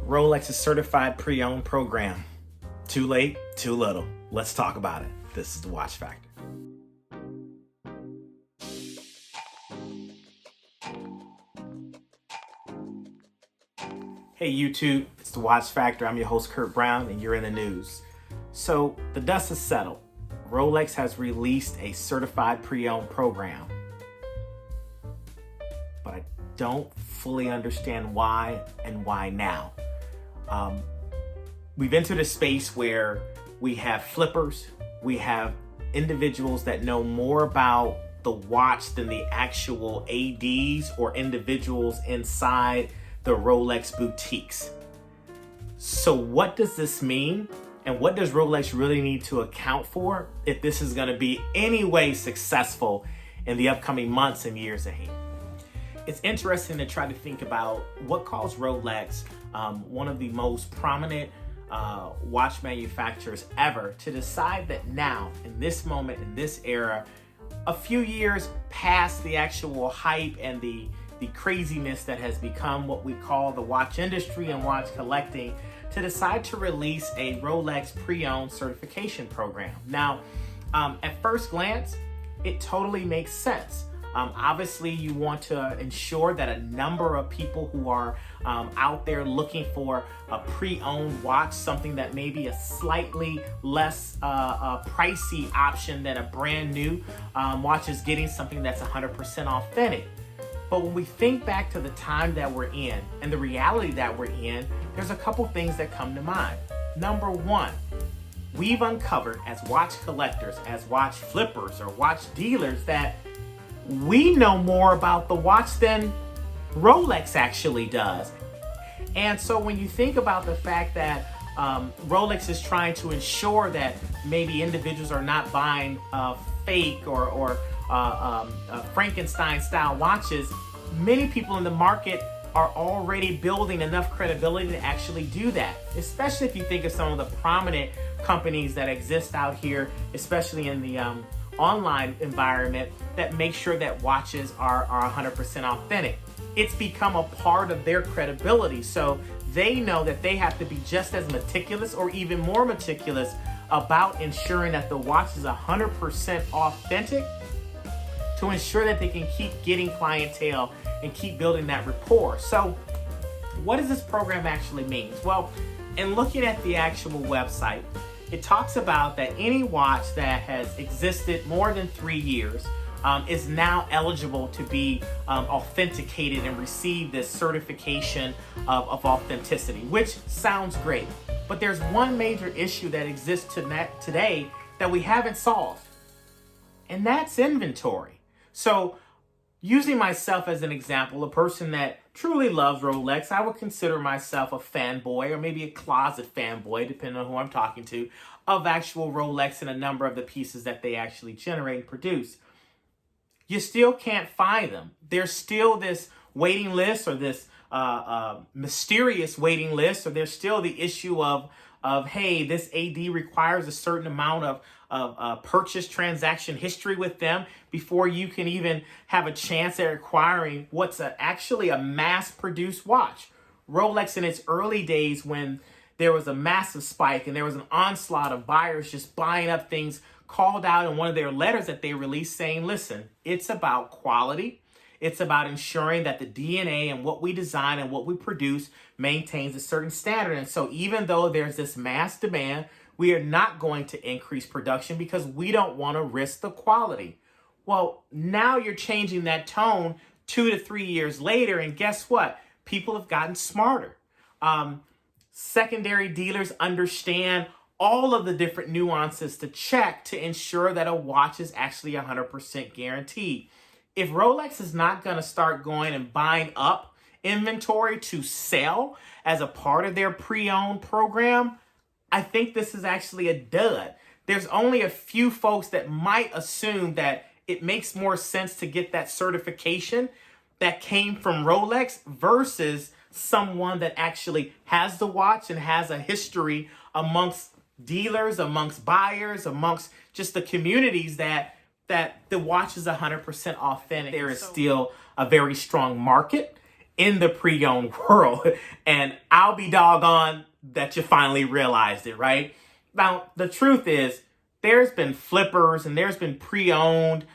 Rolex's certified pre-owned program. Too late, too little. Let's talk about it. This is the Watch Factor. Hey YouTube, it's the Watch Factor. I'm your host Kurt Brown and you're in the news. So the dust has settled. Rolex has released a certified pre-owned program. But I don't fully understand why and why now. We've entered a space where we have flippers, we have individuals that know more about the watch than the actual ADs or individuals inside the Rolex boutiques. So what does this mean? And what does Rolex really need to account for if this is going to be any way successful in the upcoming months and years ahead? It's interesting to try to think about what caused Rolex, one of the most prominent watch manufacturers ever, to decide that now, in this moment, in this era, a few years past the actual hype and the craziness that has become what we call the watch industry and watch collecting, to decide to release a Rolex pre-owned certification program. Now, at first glance, it totally makes sense. Obviously, you want to ensure that a number of people who are out there looking for a pre-owned watch, something that may be a slightly less pricey option than a brand new watch, is getting something that's 100% authentic. But when we think back to the time that we're in and the reality that we're in, there's a couple things that come to mind. Number one, we've uncovered as watch collectors, as watch flippers or watch dealers, that we know more about the watch than Rolex actually does. And so when you think about the fact that Rolex is trying to ensure that maybe individuals are not buying fake or Frankenstein style watches, many people in the market are already building enough credibility to actually do that, especially if you think of some of the prominent companies that exist out here, especially in the online environment, that make sure that watches are 100% authentic. It's become a part of their credibility, so they know that they have to be just as meticulous or even more meticulous about ensuring that the watch is 100% authentic, to ensure that they can keep getting clientele and keep building that rapport. So what does this program actually mean? Well, in looking at the actual website, it talks about that any watch that has existed more than 3 years is now eligible to be authenticated and receive this certification of authenticity, which sounds great. But there's one major issue that exists today that we haven't solved, and that's inventory. So using myself as an example, a person that truly loves Rolex, I would consider myself a fanboy, or maybe a closet fanboy, depending on who I'm talking to, of actual Rolex and a number of the pieces that they actually generate and produce. You still can't find them. There's still this waiting list, or this mysterious waiting list, or there's still the issue of hey, this AD requires a certain amount of purchase transaction history with them before you can even have a chance at acquiring what's actually a mass-produced watch. Rolex, in its early days, when there was a massive spike and there was an onslaught of buyers just buying up things, called out in one of their letters that they released saying, listen, it's about quality. It's about ensuring that the DNA and what we design and what we produce maintains a certain standard. And so even though there's this mass demand, we are not going to increase production because we don't want to risk the quality. Well, now you're changing that tone 2 to 3 years later, and guess what? People have gotten smarter. Secondary dealers understand all of the different nuances to check to ensure that a watch is actually 100% guaranteed. If Rolex is not going to start going and buying up inventory to sell as a part of their pre-owned program, I think this is actually a dud. There's only a few folks that might assume that it makes more sense to get that certification that came from Rolex versus someone that actually has the watch and has a history amongst dealers, amongst buyers, amongst just the communities that the watch is 100% authentic. There is still a very strong market in the pre-owned world. And I'll be doggone that you finally realized it, right? Now, the truth is, there's been flippers and there's been pre-owned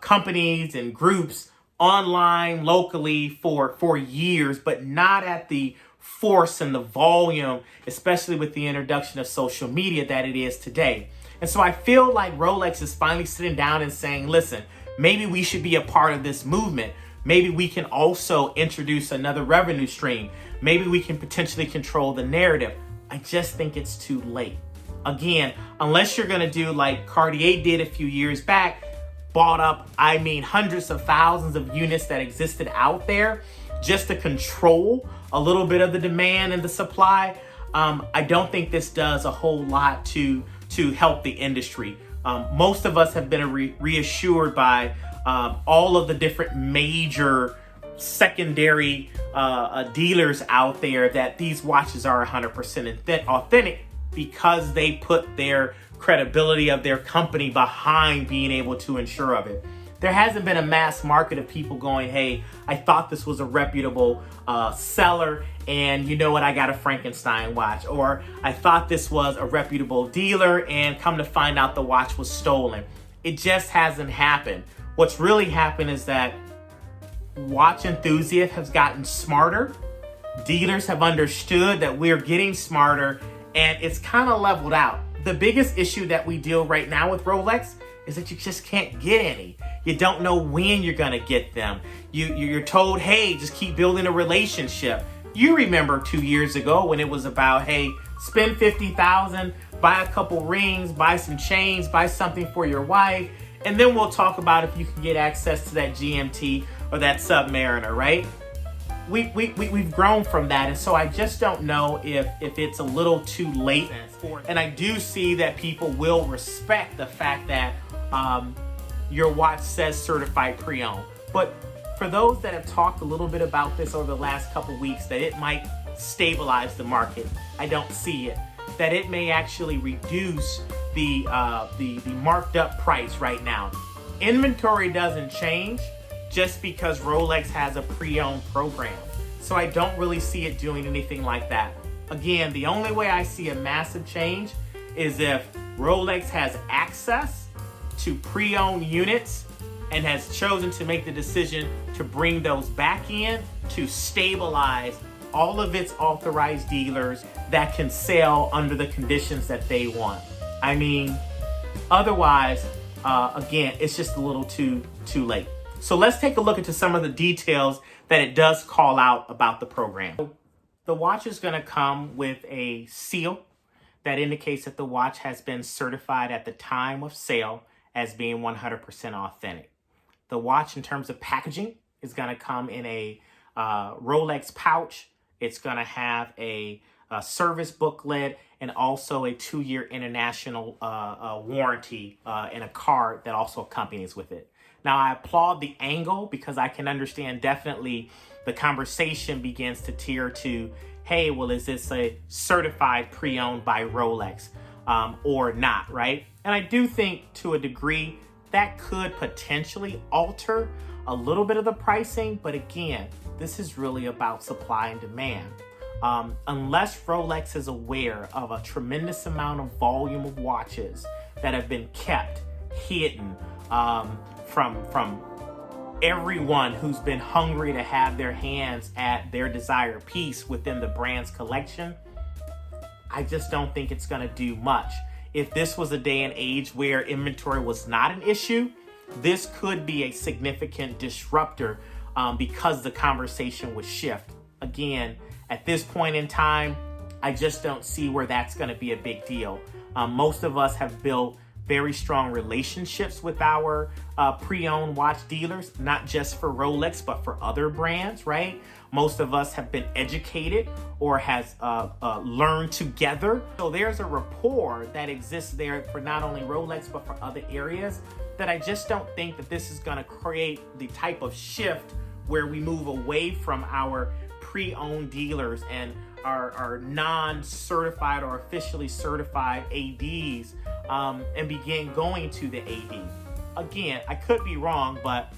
companies and groups online, locally for years, but not at the force and the volume, especially with the introduction of social media, that it is today. And so I feel like Rolex is finally sitting down and saying, listen, maybe we should be a part of this movement. Maybe we can also introduce another revenue stream. Maybe we can potentially control the narrative. I just think it's too late. Again, unless you're going to do like Cartier did a few years back, bought up, hundreds of thousands of units that existed out there just to control a little bit of the demand and the supply. I don't think this does a whole lot to help the industry. Most of us have been reassured by all of the different major secondary dealers out there that these watches are 100% authentic, because they put their credibility of their company behind being able to ensure of it. There hasn't been a mass market of people going, hey, I thought this was a reputable seller, and you know what, I got a Frankenstein watch. Or I thought this was a reputable dealer, and come to find out the watch was stolen. It just hasn't happened. What's really happened is that watch enthusiasts have gotten smarter. Dealers have understood that we're getting smarter, and it's kind of leveled out. The biggest issue that we deal right now with Rolex is that you just can't get any. You don't know when you're gonna get them. You're told, hey, just keep building a relationship. You remember 2 years ago when it was about, hey, spend $50,000, buy a couple rings, buy some chains, buy something for your wife, and then we'll talk about if you can get access to that GMT or that Submariner, right? We've grown from that, and so I just don't know if it's a little too late. And I do see that people will respect the fact that your watch says certified pre-owned. But for those that have talked a little bit about this over the last couple weeks, that it might stabilize the market, I don't see it. That it may actually reduce the marked up price right now. Inventory doesn't change just because Rolex has a pre-owned program. So I don't really see it doing anything like that. Again, the only way I see a massive change is if Rolex has access to pre-owned units and has chosen to make the decision to bring those back in to stabilize all of its authorized dealers that can sell under the conditions that they want. Otherwise, again, it's just a little too late. So let's take a look into some of the details that it does call out about the program. The watch is going to come with a seal that indicates that the watch has been certified at the time of sale as being 100% authentic. The watch, in terms of packaging, is going to come in a Rolex pouch. It's going to have a service booklet and also a 2-year international warranty and a card that also accompanies with it. Now, I applaud the angle because I can understand definitely the conversation begins to tear to, hey, well, is this a certified pre-owned by Rolex or not, right? And I do think to a degree that could potentially alter a little bit of the pricing. But again, this is really about supply and demand. Unless Rolex is aware of a tremendous amount of volume of watches that have been kept hidden from everyone who's been hungry to have their hands at their desired piece within the brand's collection, I just don't think it's going to do much. If this was a day and age where inventory was not an issue, this could be a significant disruptor because the conversation would shift. Again, at this point in time, I just don't see where that's going to be a big deal. Most of us have built very strong relationships with our pre-owned watch dealers, not just for Rolex, but for other brands, right? Most of us have been educated or has learned together. So there's a rapport that exists there for not only Rolex, but for other areas, that I just don't think that this is gonna create the type of shift where we move away from our pre-owned dealers and our non-certified or officially certified ADs and begin going to the AD. Again, I could be wrong, but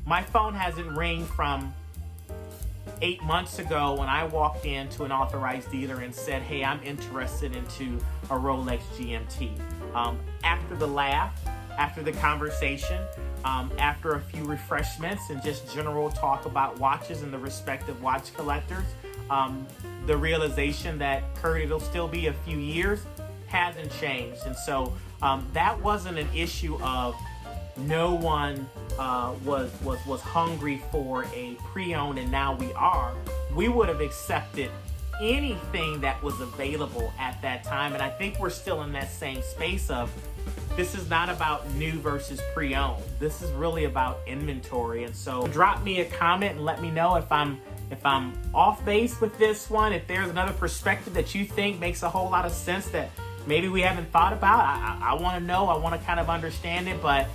my phone hasn't rang from 8 months ago when I walked into an authorized dealer and said, hey, I'm interested into a Rolex GMT. After the laugh, after the conversation, after a few refreshments and just general talk about watches and the respective watch collectors, the realization that, Kurt, it'll still be a few years hasn't changed. And so that wasn't an issue of no one was hungry for a pre-owned, and now we are. We would have accepted anything that was available at that time, and I think we're still in that same space of, this is not about new versus pre-owned. This is really about inventory. And so drop me a comment and let me know if I'm off base with this one, if there's another perspective that you think makes a whole lot of sense that maybe we haven't thought about. I want to know, I want to kind of understand it, but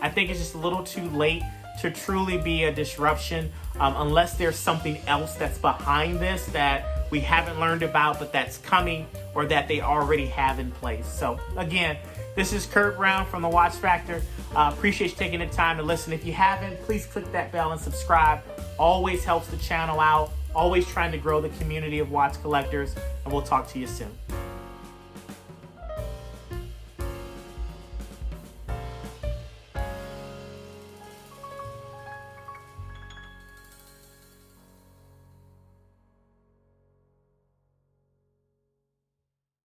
I think it's just a little too late to truly be a disruption, unless there's something else that's behind this that we haven't learned about, but that's coming or that they already have in place. So again, this is Kurt Brown from the Watchfactor. Appreciate you taking the time to listen. If you haven't, please click that bell and subscribe. Always helps the channel out. Always trying to grow the community of watch collectors. And we'll talk to you soon.